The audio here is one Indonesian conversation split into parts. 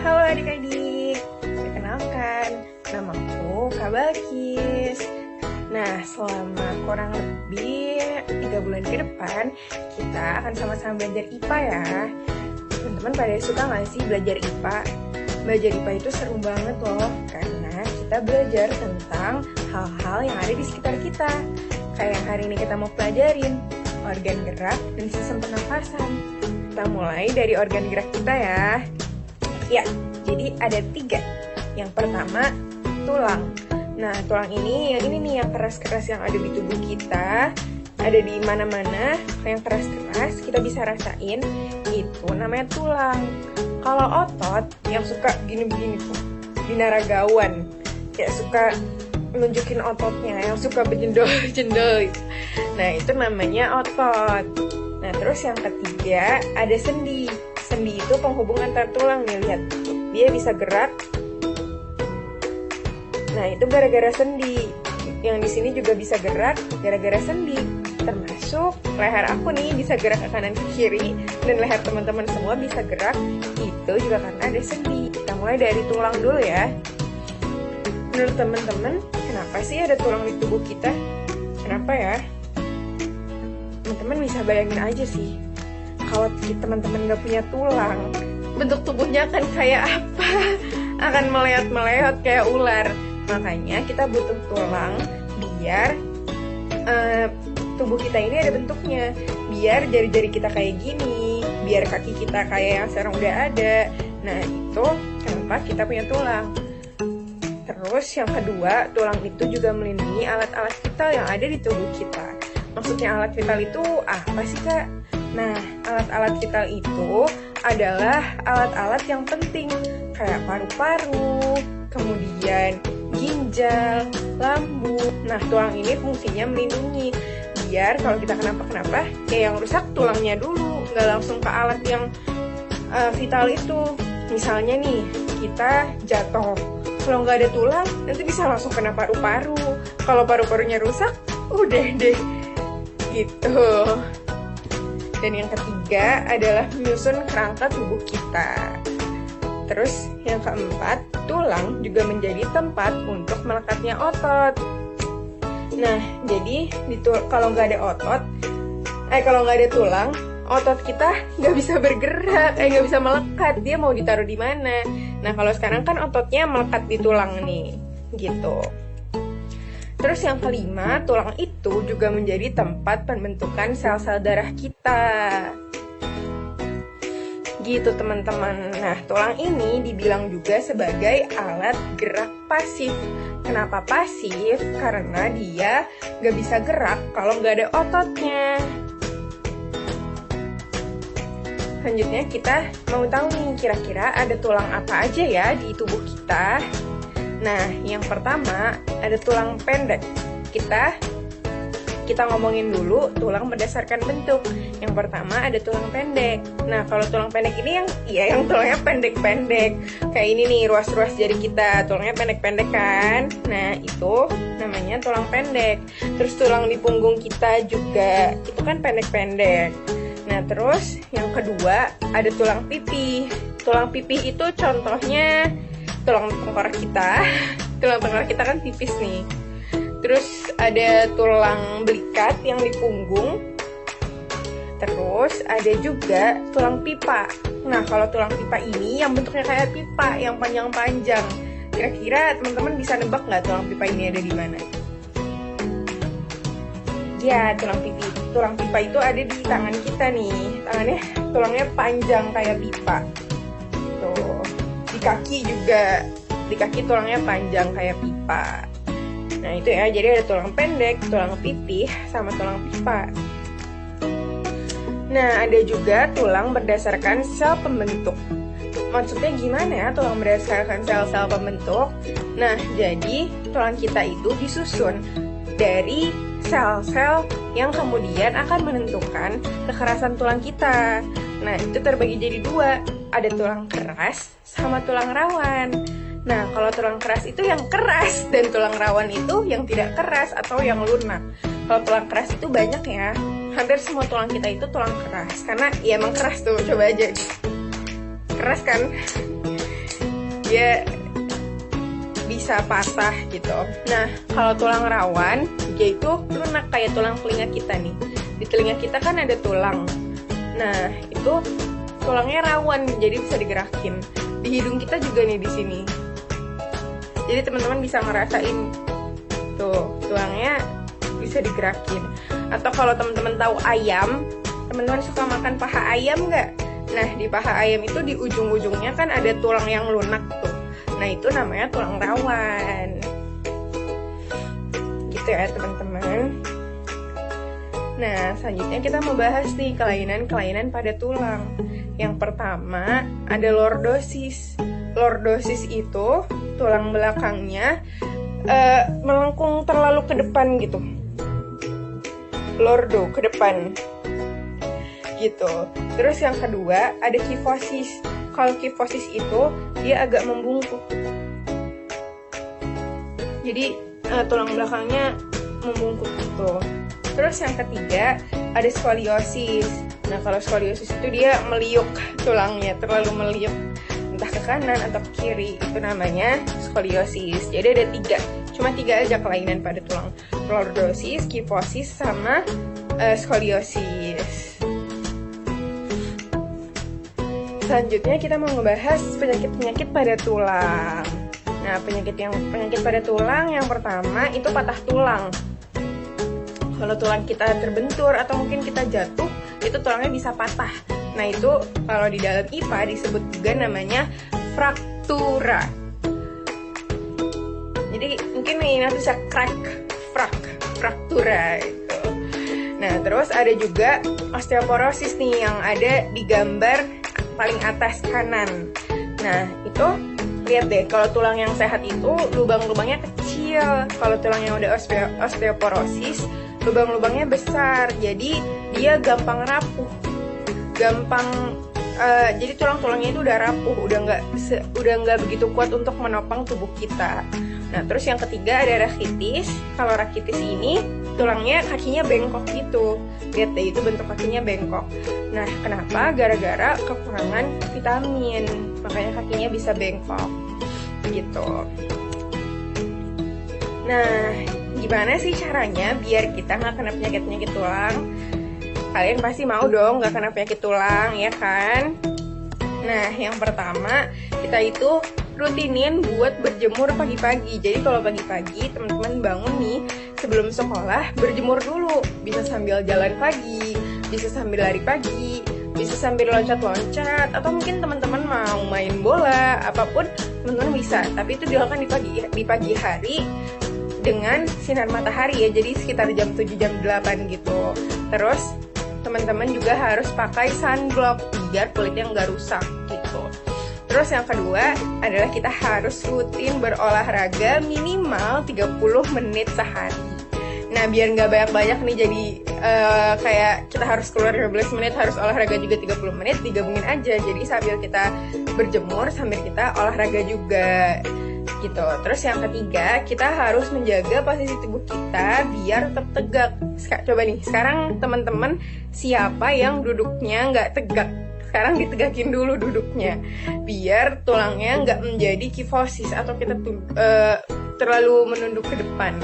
Halo adik-adik, perkenalkan, namaku Kak Balkis. Nah, selama kurang lebih 3 bulan ke depan, kita akan sama-sama belajar IPA ya. Teman-teman pada suka nggak sih belajar IPA? Belajar IPA itu seru banget loh, karena kita belajar tentang hal-hal yang ada di sekitar kita. Kayak yang hari ini kita mau pelajarin, organ gerak dan sistem pernafasan. Kita mulai dari organ gerak kita ya. Ya, jadi ada 3. Yang pertama, tulang. Nah, tulang ini nih yang keras-keras yang ada di tubuh kita. Ada di mana-mana, yang keras-keras kita bisa rasain, itu namanya tulang. Kalau otot, yang suka gini-begini tuh, binaragawan, kayak suka nunjukin ototnya, yang suka berjendol-jendol. Nah, itu namanya otot. Nah, terus yang ketiga, ada sendi. Sendi itu penghubung antar tulang nih, lihat. Dia bisa gerak. Nah, itu gara-gara sendi. Yang di sini juga bisa gerak gara-gara sendi. Termasuk leher aku nih bisa gerak ke kanan ke kiri, dan leher teman-teman semua bisa gerak. Itu juga karena ada sendi. Kita mulai dari tulang dulu ya. Menurut teman-teman, kenapa sih ada tulang di tubuh kita? Kenapa ya? Teman-teman bisa bayangin aja sih, kalau teman-teman gak punya tulang, bentuk tubuhnya akan kayak apa? Akan meleot-meleot kayak ular. Makanya kita butuh tulang biar tubuh kita ini ada bentuknya. Biar jari-jari kita kayak gini, biar kaki kita kayak yang sekarang udah ada. Nah, itu kenapa kita punya tulang. Terus yang kedua, tulang itu juga melindungi alat-alat vital yang ada di tubuh kita. Maksudnya alat vital itu apa sih, Kak? Nah, alat-alat vital itu adalah alat-alat yang penting, kayak paru-paru, kemudian ginjal, lambung. Nah, tulang ini fungsinya melindungi, biar kalau kita kenapa-kenapa, ya yang rusak tulangnya dulu, nggak langsung ke alat yang vital itu. Misalnya nih, kita jatuh, kalau nggak ada tulang, nanti bisa langsung kena paru-paru. Kalau paru-parunya rusak, udah deh, gitu. Dan yang ketiga adalah menyusun kerangka tubuh kita. Terus yang keempat, tulang juga menjadi tempat untuk melekatnya otot. Nah, jadi kalau nggak ada otot, kalau nggak ada tulang, otot kita nggak bisa bergerak, nggak bisa melekat. Dia mau ditaruh di mana? Nah, kalau sekarang kan ototnya melekat di tulang nih, gitu. Terus yang kelima, tulang itu juga menjadi tempat pembentukan sel-sel darah kita. Gitu teman-teman. Nah, tulang ini dibilang juga sebagai alat gerak pasif. Kenapa pasif? Karena dia nggak bisa gerak kalau nggak ada ototnya. Selanjutnya kita mau tahu nih, kira-kira ada tulang apa aja ya di tubuh kita. Nah, yang pertama ada tulang pendek. Kita ngomongin dulu tulang berdasarkan bentuk. Yang pertama ada tulang pendek. Nah, kalau tulang pendek ini yang tulangnya pendek-pendek. Kayak ini nih, ruas-ruas jari kita, tulangnya pendek-pendek kan. Nah, itu namanya tulang pendek. Terus tulang di punggung kita juga, itu kan pendek-pendek. Nah, terus yang kedua ada tulang pipih. Tulang pipih itu contohnya tulang tengkorak kita. Tulang tengkorak kita kan tipis nih. Terus ada tulang belikat yang di punggung. Terus ada juga tulang pipa. Nah, kalau tulang pipa ini yang bentuknya kayak pipa, yang panjang-panjang. Kira-kira teman-teman bisa nebak nggak tulang pipa ini ada di mana? Ya, tulang pipa itu ada di tangan kita nih. Tangannya, tulangnya panjang kayak pipa. Tuh. Di kaki juga, di kaki tulangnya panjang kayak pipa. Nah, itu ya, jadi ada tulang pendek, tulang pipih, sama tulang pipa. Nah, ada juga tulang berdasarkan sel pembentuk. Maksudnya gimana ya tulang berdasarkan sel-sel pembentuk? Nah, jadi tulang kita itu disusun dari sel-sel yang kemudian akan menentukan kekerasan tulang kita. Nah, itu terbagi jadi 2. Ada tulang keras sama tulang rawan. Nah, kalau tulang keras itu yang keras, dan tulang rawan itu yang tidak keras atau yang lunak. Kalau tulang keras itu banyak ya. Hampir semua tulang kita itu tulang keras. Karena ya emang keras tuh, coba aja. Keras kan? dia bisa patah gitu. Nah, kalau tulang rawan, dia itu lunak kayak tulang telinga kita nih. Di telinga kita kan ada tulang. Nah, itu tulangnya rawan, jadi bisa digerakin. Di hidung kita juga nih di sini. Jadi teman-teman bisa ngerasain tuh tulangnya bisa digerakin. Atau kalau teman-teman tahu ayam, teman-teman suka makan paha ayam nggak? Nah, di paha ayam itu di ujung-ujungnya kan ada tulang yang lunak tuh. Nah, itu namanya tulang rawan. Gitu ya teman-teman. Nah, selanjutnya kita mau bahas nih kelainan-kelainan pada tulang. Yang pertama ada lordosis. Lordosis itu tulang belakangnya melengkung terlalu ke depan gitu. Lordo ke depan gitu. Terus yang kedua ada kifosis. Kalau kifosis itu dia agak membungkuk. Jadi tulang belakangnya membungkuk gitu. Terus yang ketiga ada skoliosis. Nah, kalau skoliosis itu dia meliuk tulangnya, terlalu meliuk entah ke kanan atau ke kiri, itu namanya skoliosis. Jadi ada cuma tiga aja kelainan pada tulang: lordosis, kifosis, sama skoliosis. Selanjutnya kita mau ngebahas penyakit-penyakit pada tulang. Nah, penyakit pada tulang yang pertama itu patah tulang. Kalau tulang kita terbentur atau mungkin kita jatuh, itu tulangnya bisa patah. Nah, itu kalau di dalam IPA disebut juga namanya fraktura. Jadi mungkin ini bisa fraktura itu. Nah, terus ada juga osteoporosis nih yang ada di gambar paling atas kanan. Nah, itu lihat deh, kalau tulang yang sehat itu lubang-lubangnya kecil. Kalau tulang yang udah osteoporosis, lubang-lubangnya besar. Jadi dia gampang rapuh. Jadi tulang-tulangnya itu udah rapuh, udah nggak begitu kuat untuk menopang tubuh kita. Nah, terus yang ketiga ada rakitis. Kalau rakitis ini tulangnya kakinya bengkok gitu. Lihat deh, itu bentuk kakinya bengkok. Nah, kenapa? Gara-gara kekurangan vitamin, makanya kakinya bisa bengkok gitu. Nah, gimana sih caranya biar kita nggak kena penyakit-penyakit tulang? Kalian pasti mau dong nggak kena penyakit tulang, ya kan? Nah, yang pertama kita itu rutinin buat berjemur pagi-pagi. Jadi kalau pagi-pagi teman-teman bangun nih sebelum sekolah, berjemur dulu. Bisa sambil jalan pagi, bisa sambil lari pagi, bisa sambil loncat-loncat, atau mungkin teman-teman mau main bola, apapun teman-teman bisa. Tapi itu dilakukan di pagi hari dengan sinar matahari ya. Jadi sekitar jam 7 jam 8 gitu. Terus teman-teman juga harus pakai sunblock biar kulitnya nggak rusak gitu. Terus yang kedua adalah kita harus rutin berolahraga minimal 30 menit sehari. Nah, biar nggak banyak-banyak nih jadi kayak kita harus keluar 15 menit, harus olahraga juga 30 menit, digabungin aja. Jadi sambil kita berjemur, sambil kita olahraga juga gitu. Terus yang ketiga, kita harus menjaga posisi tubuh kita biar tetap tegak. Coba nih, sekarang teman-teman siapa yang duduknya nggak tegak? Sekarang ditegakin dulu duduknya, biar tulangnya nggak menjadi kifosis atau kita terlalu menunduk ke depan.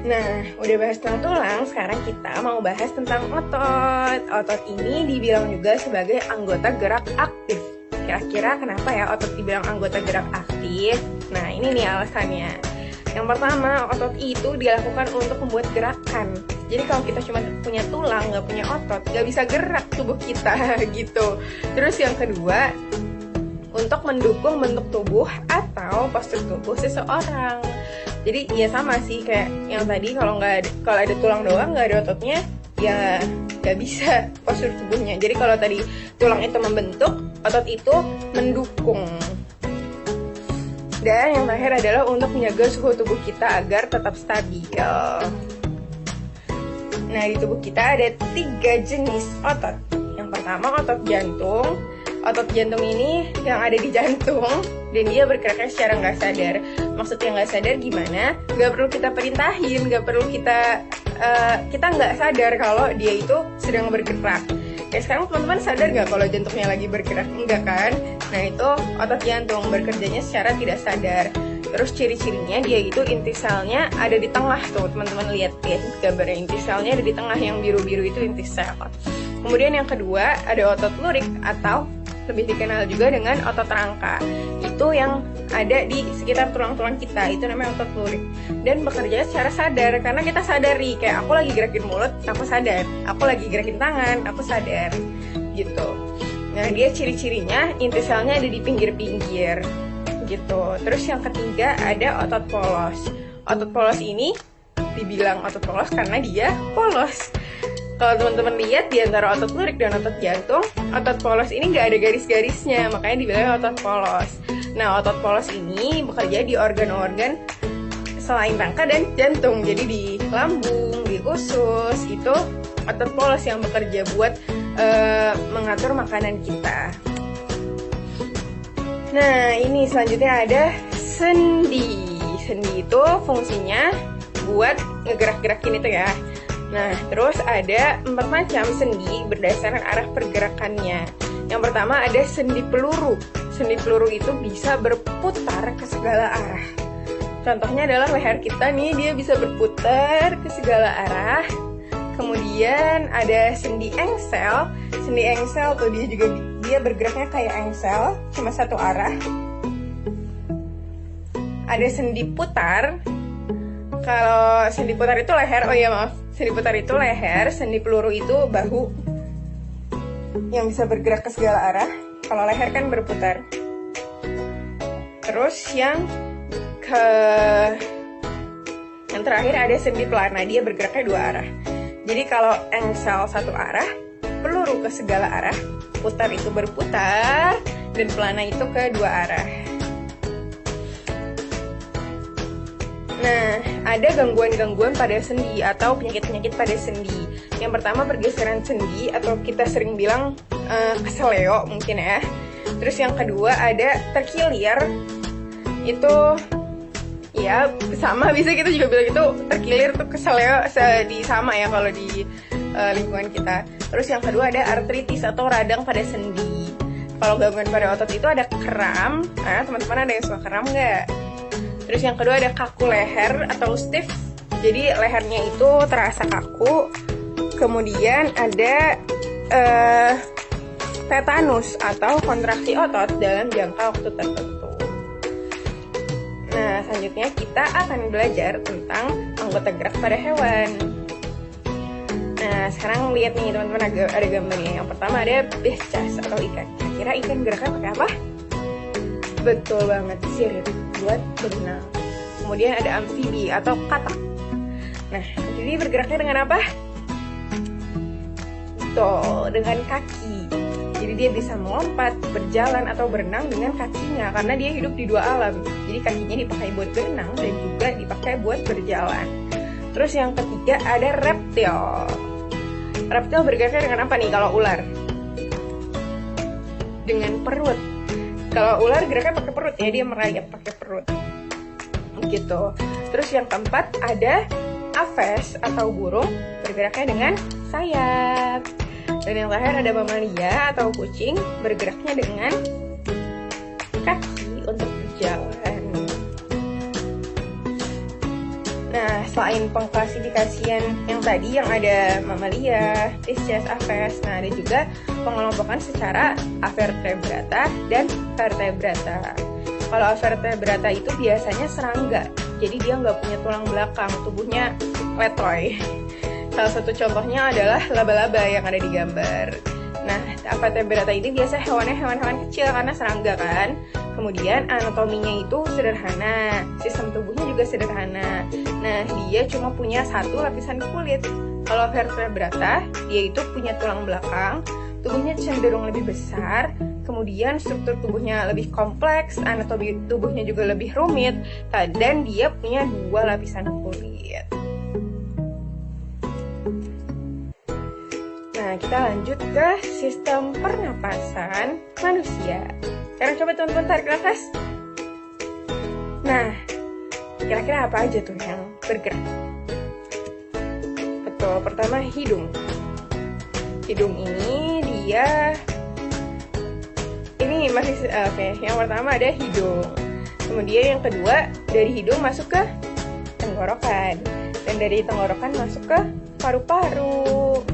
Nah, udah bahas tentang tulang, sekarang kita mau bahas tentang otot. Otot ini dibilang juga sebagai anggota gerak aktif. Kira-kira kenapa ya otot dibilang anggota gerak aktif? Nah, ini nih alasannya. Yang pertama, otot itu dilakukan untuk membuat gerakan. Jadi kalau kita cuma punya tulang, nggak punya otot, nggak bisa gerak tubuh kita gitu. Terus yang kedua, untuk mendukung bentuk tubuh atau postur tubuh seseorang. Jadi ya sama sih kayak yang tadi, kalau ada tulang doang nggak ada ototnya, ya nggak bisa postur tubuhnya. Jadi kalau tadi tulang itu membentuk, otot itu mendukung. Dan yang terakhir adalah untuk menjaga suhu tubuh kita agar tetap stabil. Nah, di tubuh kita ada 3 jenis otot. Yang pertama otot jantung. Otot jantung ini yang ada di jantung dan dia bergeraknya secara nggak sadar. Maksudnya nggak sadar gimana? Nggak perlu kita perintahin, nggak perlu kita nggak sadar kalau dia itu sedang bergerak. Kayak sekarang teman-teman sadar nggak kalau jantungnya lagi bergerak? Enggak kan? Nah itu otot jantung bekerjanya secara tidak sadar. Terus ciri-cirinya dia itu inti selnya ada di tengah tuh, teman-teman lihat ya gambarnya, inti selnya ada di tengah, yang biru-biru itu inti sel. Kemudian yang kedua ada otot lurik atau lebih dikenal juga dengan otot rangka. Itu yang ada di sekitar tulang-tulang kita, itu namanya otot lurik. Dan bekerja secara sadar, karena kita sadari, kayak aku lagi gerakin mulut, aku sadar. Aku lagi gerakin tangan, aku sadar. Gitu. Nah dia ciri-cirinya inti selnya ada di pinggir-pinggir. Gitu. Terus yang ketiga ada otot polos. Otot polos ini dibilang otot polos karena dia polos. Kalau teman-teman lihat di antara otot lurik dan otot jantung, otot polos ini nggak ada garis-garisnya, makanya dibilang otot polos. Nah, otot polos ini bekerja di organ-organ selain rangka dan jantung. Jadi di lambung, di usus, itu otot polos yang bekerja buat mengatur makanan kita. Nah, ini selanjutnya ada sendi. Sendi itu fungsinya buat ngegerak-gerakin itu ya. Nah, terus ada 4 macam sendi berdasarkan arah pergerakannya. Yang pertama ada sendi peluru. Sendi peluru itu bisa berputar ke segala arah. Contohnya adalah leher kita nih, dia bisa berputar ke segala arah. Kemudian ada sendi engsel. Sendi engsel tuh dia bergeraknya kayak engsel, cuma satu arah. Ada sendi putar. Kalau sendi putar itu leher, sendi putar itu leher, sendi peluru itu bahu yang bisa bergerak ke segala arah. Kalau leher kan berputar. Terus yang terakhir ada sendi pelana, dia bergeraknya 2 arah. Jadi kalau engsel satu arah, peluru ke segala arah, putar itu berputar, dan pelana itu ke 2 arah. Nah, ada gangguan-gangguan pada sendi atau penyakit-penyakit pada sendi. Yang pertama pergeseran sendi atau kita sering bilang keseleo mungkin ya. Terus yang kedua ada terkilir. Itu ya sama, bisa kita juga bilang itu terkilir tuh keseleo sama ya kalau di lingkungan kita. Terus yang kedua ada artritis atau radang pada sendi. Kalau gangguan pada otot itu ada kram. Nah, teman-teman ada yang suka kram nggak? Terus yang kedua ada kaku leher atau stiff. Jadi lehernya itu terasa kaku. Kemudian ada tetanus atau kontraksi otot dalam jangka waktu tertentu. Nah, selanjutnya kita akan belajar tentang anggota gerak pada hewan. Nah, sekarang lihat nih teman-teman, ada gambarnya. Yang pertama ada bescas atau ikan. Kira-kira ikan geraknya pakai apa? Betul banget, sirip buat berenang. Kemudian ada amfibi atau katak. Nah, amfibi bergeraknya dengan apa? Tuh, dengan kaki. Jadi dia bisa melompat, berjalan, atau berenang dengan kakinya karena dia hidup di 2 alam. Jadi kakinya dipakai buat berenang dan juga dipakai buat berjalan. Terus yang ketiga ada reptil. Reptil bergeraknya dengan apa nih kalau ular? Dengan perut. Kalau ular geraknya pakai perut ya, dia merayap pakai perut. Gitu. Terus yang keempat ada aves atau burung, bergeraknya dengan sayap. Dan yang terakhir ada mamalia atau kucing, bergeraknya dengan kaki untuk berjalan. Nah, selain pengklasifikasian yang tadi yang ada mamalia, fishes, aves, nah ada juga pengelompokan secara avertebrata dan vertebrata. Kalau avertebrata itu biasanya serangga, jadi dia nggak punya tulang belakang, tubuhnya letoy. Salah satu contohnya adalah laba-laba yang ada di gambar. Nah, avertebrata ini biasa hewan-hewan kecil karena serangga kan. Kemudian anatominya itu sederhana, sistem tubuhnya juga sederhana. Nah, dia cuma punya 1 lapisan kulit. Kalau vertebrata, dia itu punya tulang belakang, tubuhnya cenderung lebih besar, kemudian struktur tubuhnya lebih kompleks, anatomi tubuhnya juga lebih rumit, dan dia punya 2 lapisan kulit. Nah, kita lanjut ke sistem pernapasan manusia. Sekarang coba teman-teman tarik nafas. Nah, kira-kira apa aja tuh yang bergerak? Betul, pertama hidung. Hidung ini dia ini masih oke. Yang pertama ada hidung. Kemudian yang kedua dari hidung masuk ke tenggorokan, dan dari tenggorokan masuk ke paru-paru.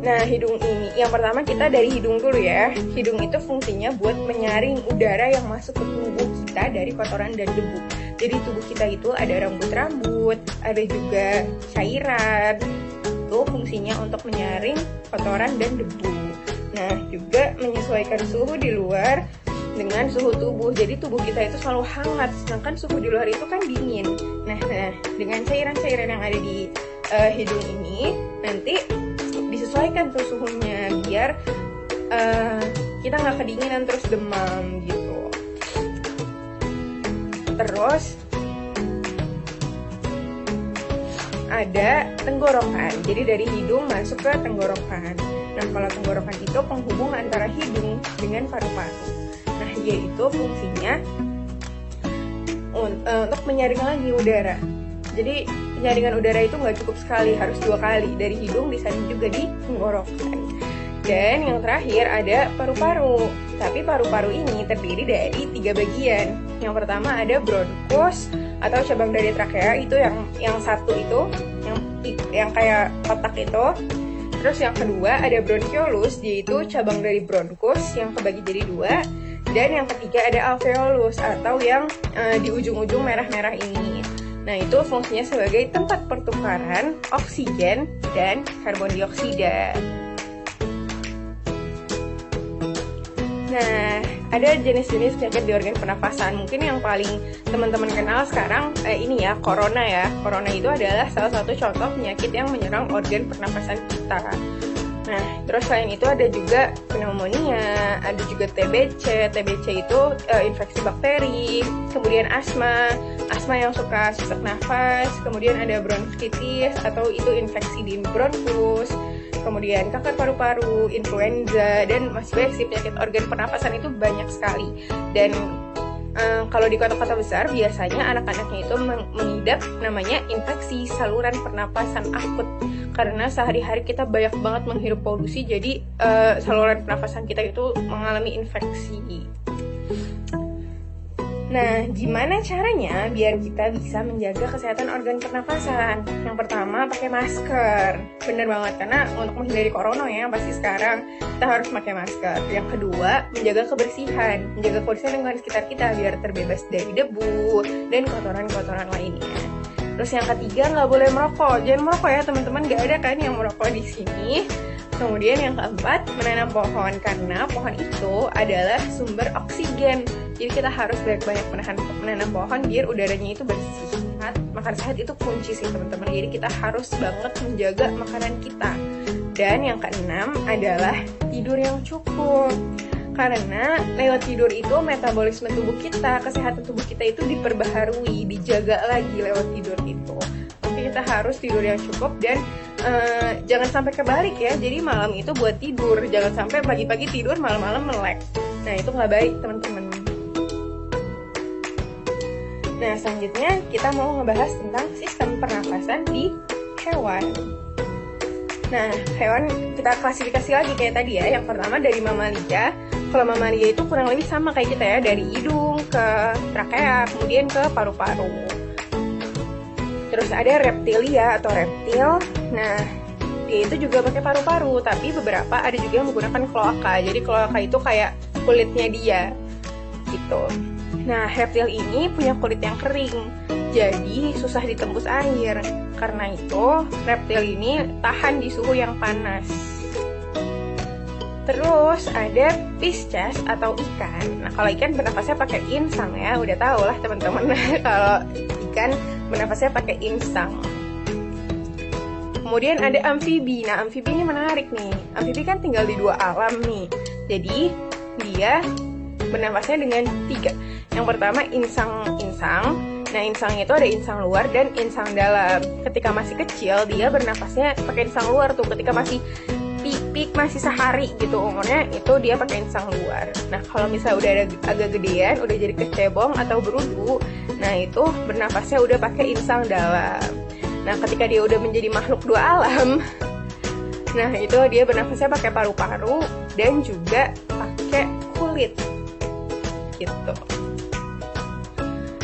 Nah, hidung ini, yang pertama kita dari hidung dulu ya. Hidung itu fungsinya buat menyaring udara yang masuk ke tubuh kita dari kotoran dan debu. Jadi tubuh kita itu ada rambut-rambut, ada juga cairan. Itu fungsinya untuk menyaring kotoran dan debu. Nah, juga menyesuaikan suhu di luar dengan suhu tubuh. Jadi tubuh kita itu selalu hangat, sedangkan suhu di luar itu kan dingin. Nah, dengan cairan-cairan yang ada di hidung ini nanti disesuaikan tuh suhunya biar kita nggak kedinginan terus demam gitu. Terus ada tenggorokan. Jadi dari hidung masuk ke tenggorokan. Nah, kalau tenggorokan itu penghubung antara hidung dengan paru-paru. Nah, dia itu fungsinya untuk menyaring lagi udara. Jadi penyaringan udara itu nggak cukup sekali, harus 2 kali. Dari hidung disaring juga di tenggorokan. Dan yang terakhir ada paru-paru. Tapi paru-paru ini terdiri dari 3 bagian. Yang pertama ada bronkus atau cabang dari trakea, itu yang satu itu, yang kayak kotak itu. Terus yang kedua ada bronchiolus, yaitu cabang dari bronkus yang kebagi jadi 2. Dan yang ketiga ada alveolus atau yang di ujung-ujung merah-merah ini. Nah, itu fungsinya sebagai tempat pertukaran oksigen dan karbon dioksida. Nah, ada jenis-jenis penyakit di organ pernafasan. Mungkin yang paling teman-teman kenal sekarang ini ya, corona ya. Corona itu adalah salah satu contoh penyakit yang menyerang organ pernafasan kita. Nah, terus selain itu ada juga pneumonia, ada juga TBC. TBC itu infeksi bakteri, kemudian asma yang suka sesak nafas, kemudian ada bronkitis atau itu infeksi di bronkus, kemudian kanker paru-paru, influenza, dan masih banyak sih penyakit organ pernafasan itu banyak sekali. Dan kalau di kota-kota besar biasanya anak-anaknya itu mengidap namanya infeksi saluran pernapasan akut, karena sehari-hari kita banyak banget menghirup polusi, jadi saluran pernapasan kita itu mengalami infeksi. Nah, gimana caranya biar kita bisa menjaga kesehatan organ pernapasan? Yang pertama, pakai masker. Bener banget, karena untuk menghindari corona ya, pasti sekarang kita harus pakai masker. Yang kedua, menjaga kebersihan. Menjaga kebersihan lingkungan sekitar kita biar terbebas dari debu dan kotoran-kotoran lainnya. Terus yang ketiga, nggak boleh merokok. Jangan merokok ya teman-teman, nggak ada kan yang merokok di sini. Kemudian yang keempat, menanam pohon, karena pohon itu adalah sumber oksigen. Jadi kita harus banyak-banyak menanam pohon biar udaranya itu bersih. Makan sehat itu kunci sih teman-teman. Jadi kita harus banget menjaga makanan kita. Dan yang keenam adalah tidur yang cukup. Karena lewat tidur itu metabolisme tubuh kita, kesehatan tubuh kita itu diperbaharui, dijaga lagi lewat tidur itu. Tapi kita harus tidur yang cukup dan jangan sampai kebalik ya. Jadi malam itu buat tidur, jangan sampai pagi-pagi tidur, malam-malam melek. Nah, itu nggak baik teman-teman. Nah, selanjutnya kita mau ngebahas tentang sistem pernafasan di hewan. Nah, hewan kita klasifikasi lagi kayak tadi ya. Yang pertama dari mamalia. Kalau mamalia itu kurang lebih sama kayak kita ya, dari hidung ke trakea, kemudian ke paru-paru. Terus ada reptilia atau reptil. Nah, dia itu juga pakai paru-paru, tapi beberapa ada juga yang menggunakan kloaka. Jadi kloaka itu kayak kulitnya dia gitu. Nah, reptil ini punya kulit yang kering, jadi susah ditembus air. Karena itu, reptil ini tahan di suhu yang panas. Terus ada pisces atau ikan. Nah, kalau ikan bernafasnya pakai insang ya, udah tau lah teman-teman. Kalau ikan bernafasnya pakai insang. Kemudian ada amfibi. Nah, amfibi ini menarik nih. Amfibi kan tinggal di 2 alam nih. Jadi dia bernafasnya dengan 3. Yang pertama insang-insang. Nah, insang itu ada insang luar dan insang dalam. Ketika masih kecil dia bernafasnya pakai insang luar tuh. Ketika masih pik masih sehari gitu umurnya, itu dia pakai insang luar. Nah, kalau misalnya udah agak gedean, udah jadi kecebong atau berudu, nah itu bernafasnya udah pakai insang dalam. Nah, ketika dia udah menjadi makhluk 2 alam, Nah, itu dia bernafasnya pakai paru-paru dan juga pakai kulit. Gitu.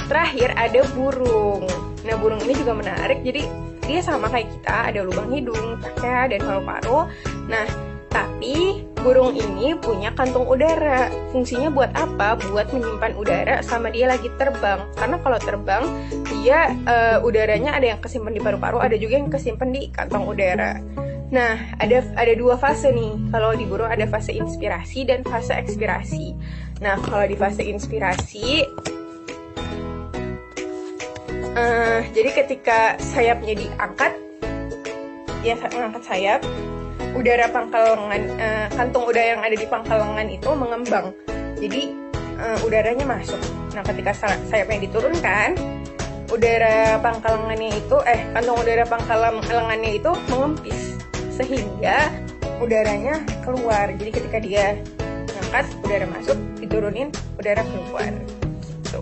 Terakhir ada burung. Nah, burung ini juga menarik. Jadi dia sama kayak kita, ada lubang hidung, trachea, dan paru-paru. Nah, tapi burung ini punya kantung udara. Fungsinya buat apa? Buat menyimpan udara sama dia lagi terbang. Karena kalau terbang, dia udaranya ada yang kesimpan di paru-paru, ada juga yang kesimpan di kantong udara. Nah, ada dua fase nih. Kalau di burung ada fase inspirasi dan fase ekspirasi. Nah, kalau di fase inspirasi, jadi ketika sayapnya diangkat, ya mengangkat sayap, udara pangkal lengan, kantung udara yang ada di pangkal lengan itu mengembang. Jadi udaranya masuk. Nah, ketika sayapnya diturunkan, udara pangkal lengannya itu, kantung udara pangkal lengannya itu mengempis sehingga udaranya keluar. Jadi ketika dia ngangkat, udara masuk, diturunin, udara keluar. Gitu.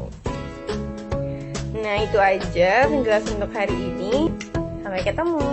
Nah, itu aja penjelasan untuk hari ini. Sampai ketemu.